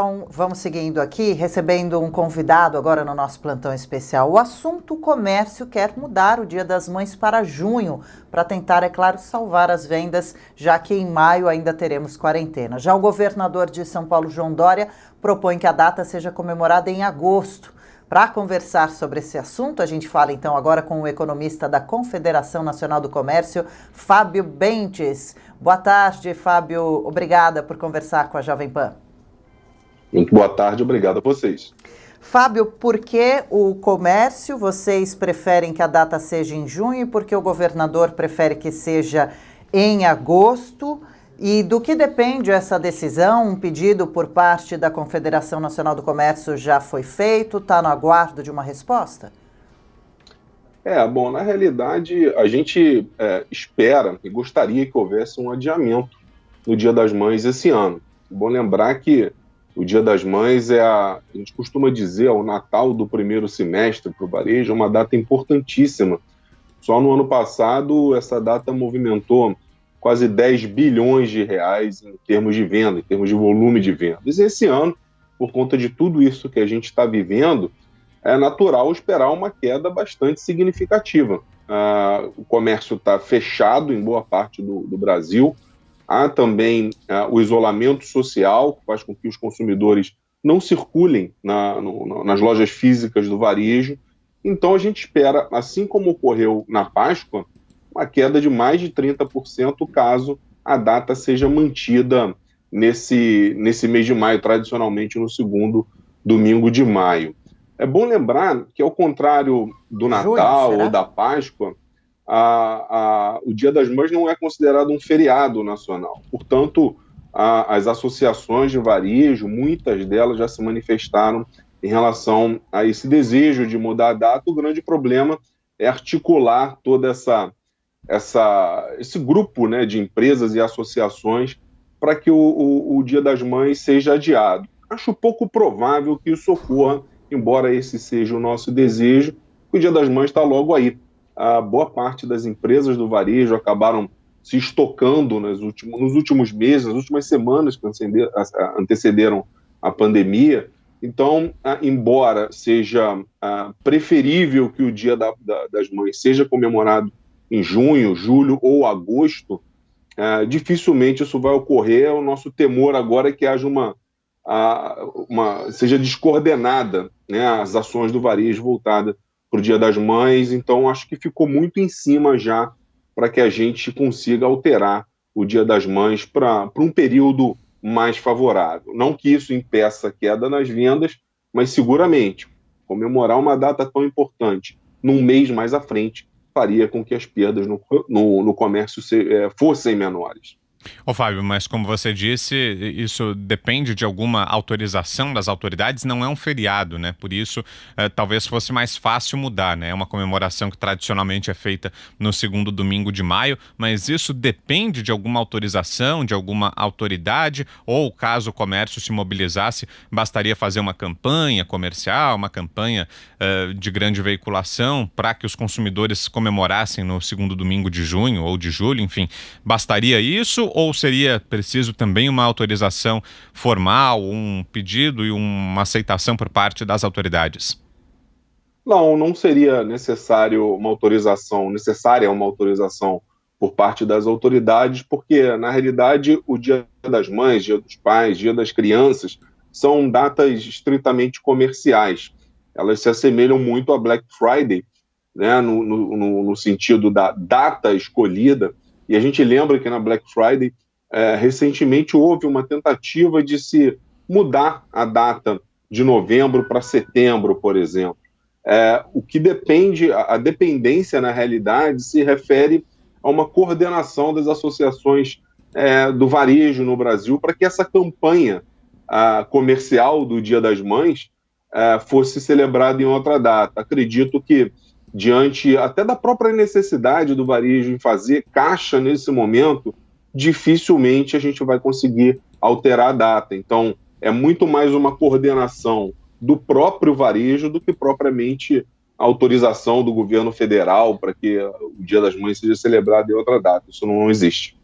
Então, vamos seguindo aqui, recebendo um convidado agora no nosso plantão especial. O assunto comércio quer mudar o Dia das Mães para junho, para tentar, é claro, salvar as vendas, já que em maio ainda teremos quarentena. Já o governador de São Paulo, João Dória, propõe que a data seja comemorada em agosto. Para conversar sobre esse assunto, a gente fala então agora com o economista da Confederação Nacional do Comércio, Fábio Bentes. Boa tarde, Fábio. Obrigada por conversar com a Jovem Pan. Muito boa tarde, obrigado a vocês. Fábio, por que o comércio, vocês preferem que a data seja em junho e por que o governador prefere que seja em agosto? E do que depende essa decisão? Um pedido por parte da Confederação Nacional do Comércio já foi feito? Está no aguardo de uma resposta? Bom, na realidade, a gente espera e gostaria que houvesse um adiamento no Dia das Mães esse ano. É bom lembrar que o Dia das Mães a gente costuma dizer, o Natal do primeiro semestre para o varejo, é uma data importantíssima. Só no ano passado, essa data movimentou quase 10 bilhões de reais em termos de venda, em termos de volume de vendas. E esse ano, por conta de tudo isso que a gente está vivendo, é natural esperar uma queda bastante significativa. O comércio está fechado em boa parte do Brasil. Há também o isolamento social, que faz com que os consumidores não circulem nas lojas físicas do varejo. Então, a gente espera, assim como ocorreu na Páscoa, uma queda de mais de 30% caso a data seja mantida nesse mês de maio, tradicionalmente no segundo domingo de maio. É bom lembrar que, ao contrário do Natal ou da Páscoa, o Dia das Mães não é considerado um feriado nacional. Portanto, as associações de varejo, muitas delas já se manifestaram em relação a esse desejo de mudar a data. O grande problema é articular toda esse grupo, né, de empresas e associações para que o Dia das Mães seja adiado. Acho pouco provável que isso ocorra, embora esse seja o nosso desejo. O Dia das Mães está logo aí. A boa parte das empresas do varejo acabaram se estocando nos últimos meses, nas últimas semanas que antecederam a pandemia. Então, embora seja preferível que o Dia das Mães seja comemorado em junho, julho ou agosto, dificilmente isso vai ocorrer. O nosso temor agora é que haja seja descoordenada, né, as ações do varejo voltadas para o Dia das Mães. Então, acho que ficou muito em cima já para que a gente consiga alterar o Dia das Mães para um período mais favorável. Não que isso impeça a queda nas vendas, mas seguramente comemorar uma data tão importante num mês mais à frente faria com que as perdas no comércio fossem menores. Ô Fábio, mas como você disse, isso depende de alguma autorização das autoridades, não é um feriado, né? Por isso, talvez fosse mais fácil mudar, né? É uma comemoração que tradicionalmente é feita no segundo domingo de maio, mas isso depende de alguma autorização, de alguma autoridade, ou caso o comércio se mobilizasse, bastaria fazer uma campanha comercial, uma campanha de grande veiculação para que os consumidores comemorassem no segundo domingo de junho ou de julho, enfim, bastaria isso? Ou seria preciso também uma autorização formal, um pedido e uma aceitação por parte das autoridades? Não seria necessária uma autorização por parte das autoridades, porque, na realidade, o Dia das Mães, Dia dos Pais, Dia das Crianças, são datas estritamente comerciais. Elas se assemelham muito a Black Friday, né, no sentido da data escolhida. E a gente lembra que na Black Friday, recentemente houve uma tentativa de se mudar a data de novembro para setembro, por exemplo. O que a dependência, na realidade, se refere a uma coordenação das associações do varejo no Brasil para que essa campanha comercial do Dia das Mães fosse celebrada em outra data. Acredito que, diante até da própria necessidade do varejo em fazer caixa nesse momento, dificilmente a gente vai conseguir alterar a data. Então, é muito mais uma coordenação do próprio varejo do que propriamente a autorização do governo federal para que o Dia das Mães seja celebrado em outra data. Isso não existe.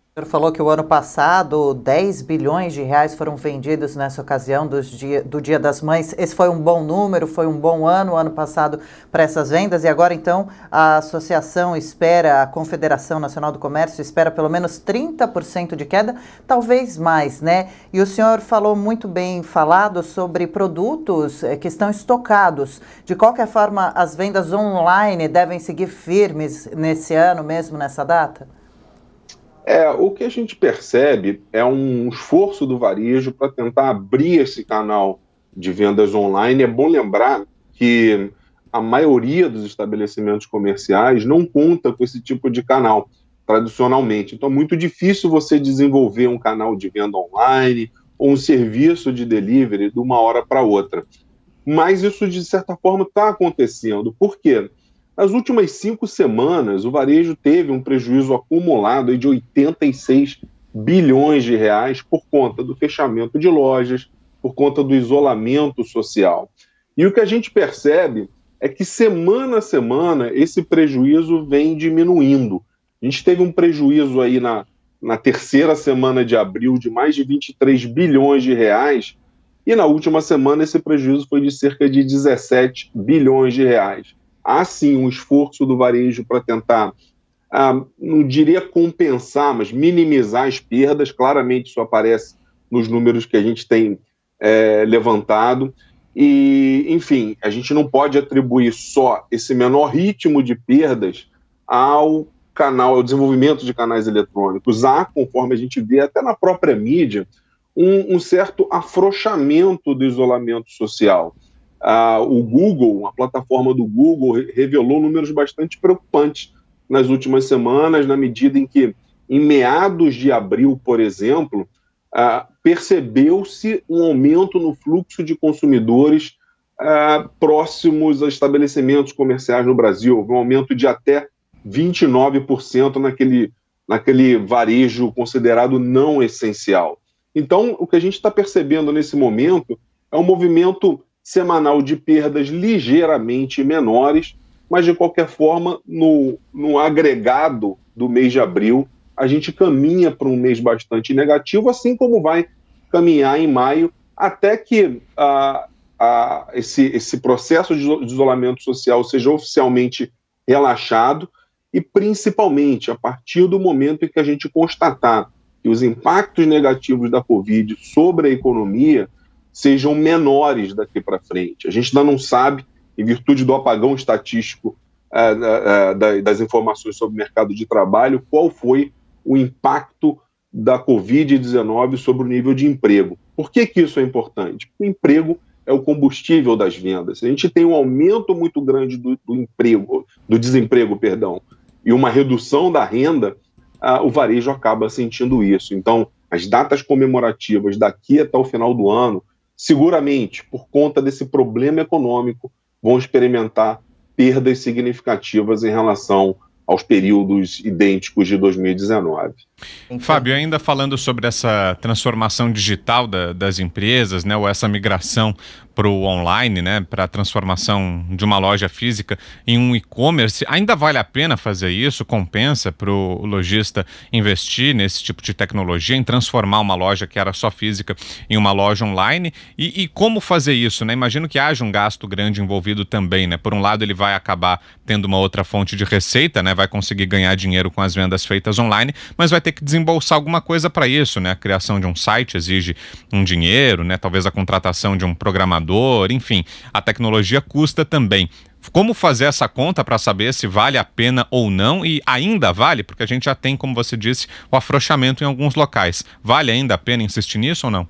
O senhor falou que o ano passado 10 bilhões de reais foram vendidos nessa ocasião do Dia das Mães. Esse foi um bom número, foi um bom ano passado para essas vendas, e agora então a associação espera, a Confederação Nacional do Comércio espera pelo menos 30% de queda, talvez mais, né? E o senhor falou muito bem falado sobre produtos que estão estocados. De qualquer forma, as vendas online devem seguir firmes nesse ano mesmo, nessa data? O que a gente percebe é um esforço do varejo para tentar abrir esse canal de vendas online. É bom lembrar que a maioria dos estabelecimentos comerciais não conta com esse tipo de canal tradicionalmente. Então, é muito difícil você desenvolver um canal de venda online ou um serviço de delivery de uma hora para outra. Mas isso, de certa forma, está acontecendo. Por quê? Nas últimas 5 semanas, o varejo teve um prejuízo acumulado de 86 bilhões de reais por conta do fechamento de lojas, por conta do isolamento social. E o que a gente percebe é que semana a semana esse prejuízo vem diminuindo. A gente teve um prejuízo aí na terceira semana de abril de mais de 23 bilhões de reais, e na última semana esse prejuízo foi de cerca de 17 bilhões de reais. Há sim um esforço do varejo para tentar, não diria compensar, mas minimizar as perdas. Claramente isso aparece nos números que a gente tem levantado. E, enfim, a gente não pode atribuir só esse menor ritmo de perdas ao desenvolvimento de canais eletrônicos. Há, conforme a gente vê até na própria mídia, um certo afrouxamento do isolamento social. O Google, a plataforma do Google, revelou números bastante preocupantes nas últimas semanas, na medida em que, em meados de abril, por exemplo, percebeu-se um aumento no fluxo de consumidores próximos a estabelecimentos comerciais no Brasil, um aumento de até 29% naquele varejo considerado não essencial. Então, o que a gente está percebendo nesse momento é um movimento semanal de perdas ligeiramente menores, mas de qualquer forma, no agregado do mês de abril, a gente caminha para um mês bastante negativo, assim como vai caminhar em maio, até que esse processo de isolamento social seja oficialmente relaxado, e principalmente a partir do momento em que a gente constatar que os impactos negativos da Covid sobre a economia sejam menores daqui para frente. A gente ainda não sabe, em virtude do apagão estatístico das informações sobre o mercado de trabalho, qual foi o impacto da Covid-19 sobre o nível de emprego. Por que isso é importante? Porque o emprego é o combustível das vendas. Se a gente tem um aumento muito grande do desemprego, e uma redução da renda, o varejo acaba sentindo isso. Então, as datas comemorativas daqui até o final do ano, seguramente, por conta desse problema econômico, vão experimentar perdas significativas em relação aos períodos idênticos de 2019. Fábio, ainda falando sobre essa transformação digital das empresas, né, ou essa migração para o online, né, para a transformação de uma loja física em um e-commerce, ainda vale a pena fazer isso? Compensa para o lojista investir nesse tipo de tecnologia, em transformar uma loja que era só física em uma loja online? E como fazer isso, né? Imagino que haja um gasto grande envolvido também, né? Por um lado, ele vai acabar tendo uma outra fonte de receita, né? Vai conseguir ganhar dinheiro com as vendas feitas online, mas vai ter que desembolsar alguma coisa para isso, né? A criação de um site exige um dinheiro, né? Talvez a contratação de um programador, enfim, a tecnologia custa também. Como fazer essa conta para saber se vale a pena ou não? E ainda vale, porque a gente já tem, como você disse, o afrouxamento em alguns locais. Vale ainda a pena insistir nisso ou não?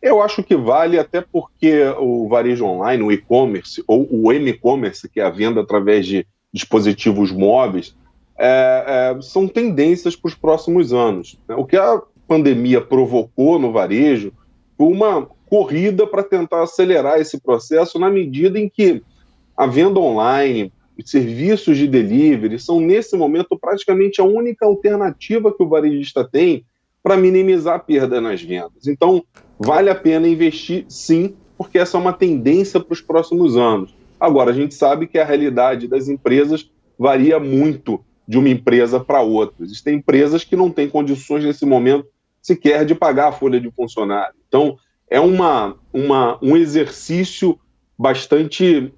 Eu acho que vale, até porque o varejo online, o e-commerce, ou o m-commerce, que é a venda através de dispositivos móveis, são tendências para os próximos anos. O que a pandemia provocou no varejo foi uma corrida para tentar acelerar esse processo, na medida em que a venda online, os serviços de delivery são, nesse momento, praticamente a única alternativa que o varejista tem para minimizar a perda nas vendas. Então, vale a pena investir, sim, porque essa é uma tendência para os próximos anos. Agora, a gente sabe que a realidade das empresas varia muito de uma empresa para outra. Existem empresas que não têm condições nesse momento sequer de pagar a folha de funcionário. Então, é um exercício bastante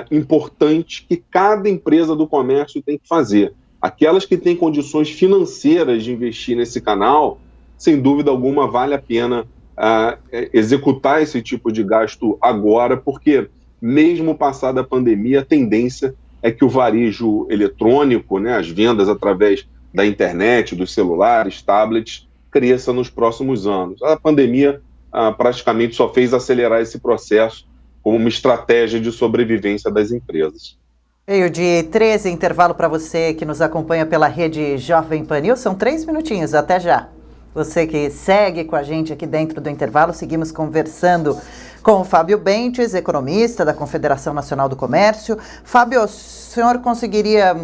importante que cada empresa do comércio tem que fazer. Aquelas que têm condições financeiras de investir nesse canal, sem dúvida alguma, vale a pena executar esse tipo de gasto agora, porque mesmo passada a pandemia, a tendência é que o varejo eletrônico, né, as vendas através da internet, dos celulares, tablets, cresça nos próximos anos. A pandemia praticamente só fez acelerar esse processo como uma estratégia de sobrevivência das empresas. Meio-dia 13, intervalo para você que nos acompanha pela rede Jovem Pan News. São 3 minutinhos, até já. Você que segue com a gente aqui dentro do intervalo, seguimos conversando com o Fábio Bentes, economista da Confederação Nacional do Comércio. Fábio, o senhor conseguiria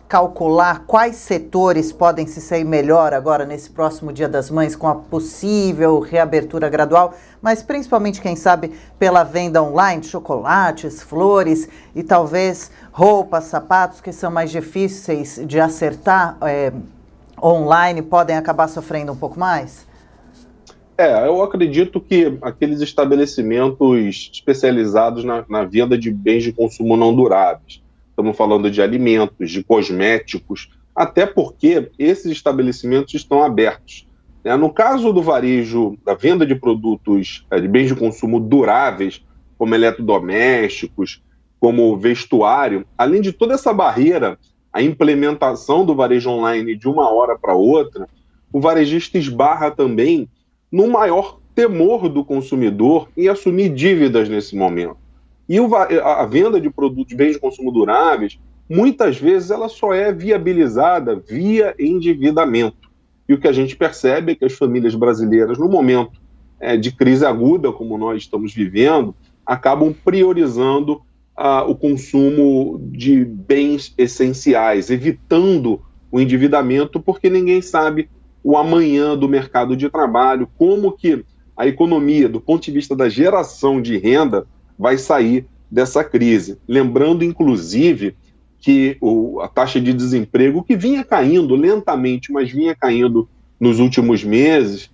calcular quais setores podem se sair melhor agora nesse próximo Dia das Mães com a possível reabertura gradual, mas principalmente, quem sabe, pela venda online, chocolates, flores e talvez roupas, sapatos que são mais difíceis de acertar online podem acabar sofrendo um pouco mais? Eu acredito que aqueles estabelecimentos especializados na venda de bens de consumo não duráveis, estamos falando de alimentos, de cosméticos, até porque esses estabelecimentos estão abertos. No caso do varejo, da venda de produtos de bens de consumo duráveis, como eletrodomésticos, como vestuário, além de toda essa barreira, a implementação do varejo online de uma hora para outra, o varejista esbarra também no maior temor do consumidor em assumir dívidas nesse momento. E a venda de produtos, bens de consumo duráveis, muitas vezes ela só é viabilizada via endividamento. E o que a gente percebe é que as famílias brasileiras, no momento de crise aguda, como nós estamos vivendo, acabam priorizando o consumo de bens essenciais, evitando o endividamento, porque ninguém sabe o amanhã do mercado de trabalho, como que a economia, do ponto de vista da geração de renda, vai sair dessa crise. Lembrando, inclusive, que a taxa de desemprego, que vinha caindo lentamente, mas vinha caindo nos últimos meses,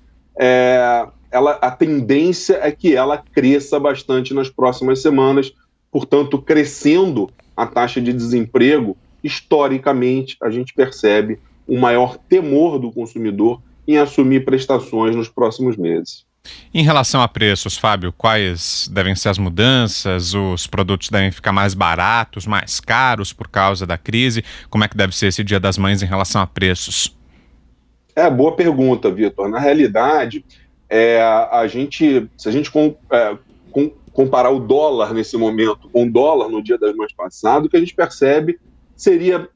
a tendência é que ela cresça bastante nas próximas semanas. Portanto, crescendo a taxa de desemprego, historicamente, a gente percebe um maior temor do consumidor em assumir prestações nos próximos meses. Em relação a preços, Fábio, quais devem ser as mudanças? Os produtos devem ficar mais baratos, mais caros por causa da crise? Como é que deve ser esse Dia das Mães em relação a preços? Boa pergunta, Vitor. Na realidade, se a gente comparar o dólar nesse momento com o dólar no Dia das Mães passado, o que a gente percebe seria,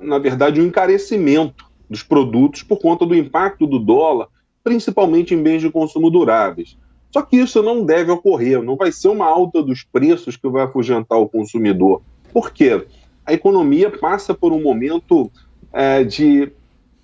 na verdade, um encarecimento dos produtos por conta do impacto do dólar, principalmente em bens de consumo duráveis. Só que isso não deve ocorrer, não vai ser uma alta dos preços que vai afugentar o consumidor. Por quê? A economia passa por um momento de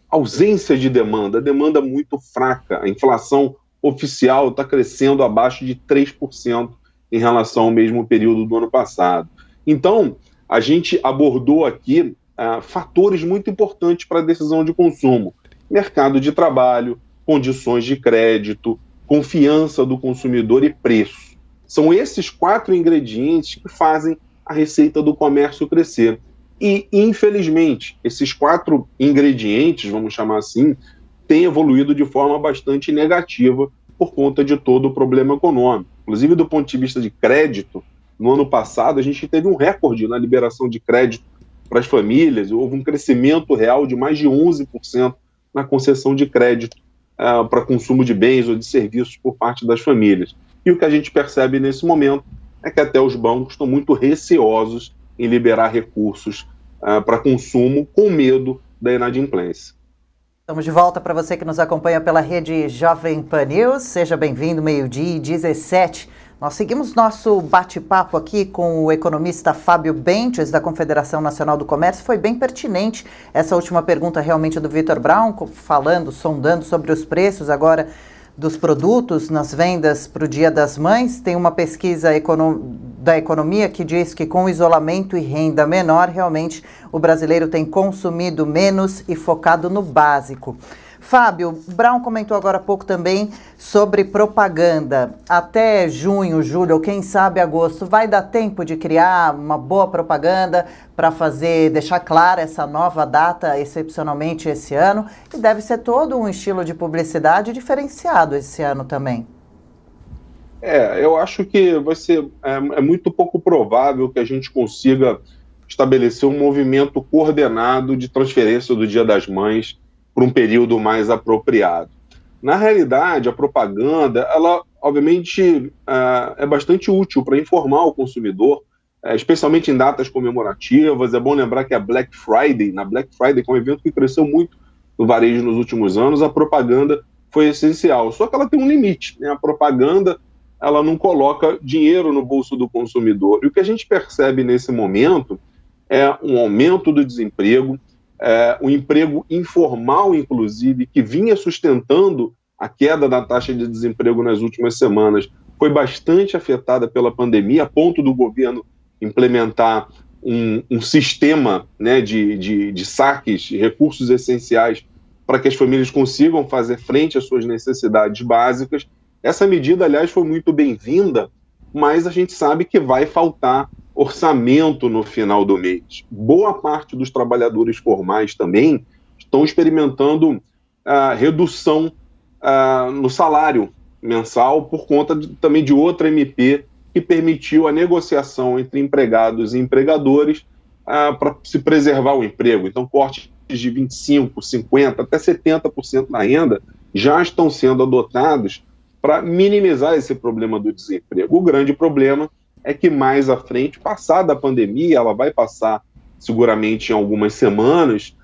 ausência de demanda muito fraca. A inflação oficial está crescendo abaixo de 3% em relação ao mesmo período do ano passado. Então, a gente abordou aqui fatores muito importantes para a decisão de consumo: mercado de trabalho, condições de crédito, confiança do consumidor e preço. São esses 4 ingredientes que fazem a receita do comércio crescer. E, infelizmente, esses 4 ingredientes, vamos chamar assim, têm evoluído de forma bastante negativa por conta de todo o problema econômico. Inclusive, do ponto de vista de crédito, no ano passado a gente teve um recorde na liberação de crédito para as famílias. Houve um crescimento real de mais de 11% na concessão de crédito para consumo de bens ou de serviços por parte das famílias. E o que a gente percebe nesse momento é que até os bancos estão muito receosos em liberar recursos para consumo, com medo da inadimplência. Estamos de volta para você que nos acompanha pela rede Jovem Pan News. Seja bem-vindo, 12h17. Nós seguimos nosso bate-papo aqui com o economista Fábio Bentes, da Confederação Nacional do Comércio. Foi bem pertinente essa última pergunta realmente do Vitor Brown, sondando sobre os preços agora dos produtos nas vendas para o Dia das Mães. Tem uma pesquisa da Economia, que diz que com isolamento e renda menor, realmente o brasileiro tem consumido menos e focado no básico. Fábio, Brown comentou agora há pouco também sobre propaganda. Até junho, julho, ou quem sabe agosto, vai dar tempo de criar uma boa propaganda para deixar clara essa nova data, excepcionalmente esse ano, e deve ser todo um estilo de publicidade diferenciado esse ano também. Eu acho que vai ser muito pouco provável que a gente consiga estabelecer um movimento coordenado de transferência do Dia das Mães para um período mais apropriado. Na realidade, a propaganda, ela obviamente é bastante útil para informar o consumidor, especialmente em datas comemorativas. É bom lembrar que na Black Friday, que é um evento que cresceu muito no varejo nos últimos anos, a propaganda foi essencial. Só que ela tem um limite, né? A propaganda, ela não coloca dinheiro no bolso do consumidor. E o que a gente percebe nesse momento é um aumento do desemprego, o emprego informal, inclusive, que vinha sustentando a queda da taxa de desemprego nas últimas semanas, foi bastante afetada pela pandemia, a ponto do governo implementar um sistema, né, de saques, de recursos essenciais para que as famílias consigam fazer frente às suas necessidades básicas. Essa medida, aliás, foi muito bem-vinda, mas a gente sabe que vai faltar orçamento no final do mês. Boa parte dos trabalhadores formais também estão experimentando redução no salário mensal por conta também de outra MP que permitiu a negociação entre empregados e empregadores para se preservar o emprego. Então, cortes de 25%, 50%, até 70% na renda já estão sendo adotados para minimizar esse problema do desemprego. O grande problema é que mais à frente, passada a pandemia, ela vai passar seguramente em algumas semanas,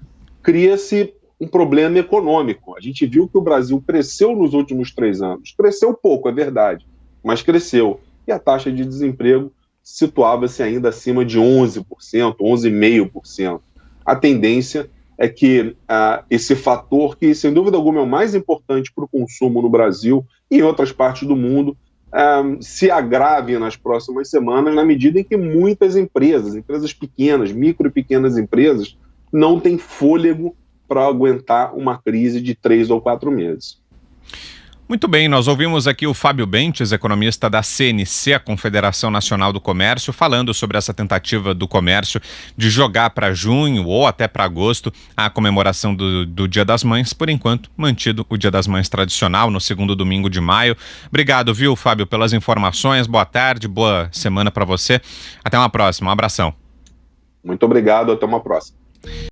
cria-se um problema econômico. A gente viu que o Brasil cresceu nos últimos 3 anos. Cresceu pouco, é verdade, mas cresceu. E a taxa de desemprego situava-se ainda acima de 11%, 11,5%. A tendência é que esse fator, que sem dúvida alguma é o mais importante para o consumo no Brasil e em outras partes do mundo, se agrave nas próximas semanas, na medida em que muitas empresas pequenas, micro e pequenas empresas, não têm fôlego para aguentar uma crise de 3 ou 4 meses. Muito bem, nós ouvimos aqui o Fábio Bentes, economista da CNC, a Confederação Nacional do Comércio, falando sobre essa tentativa do comércio de jogar para junho ou até para agosto a comemoração do Dia das Mães, por enquanto mantido o Dia das Mães tradicional no segundo domingo de maio. Obrigado, viu, Fábio, pelas informações, boa tarde, boa semana para você, até uma próxima, um abração. Muito obrigado, até uma próxima.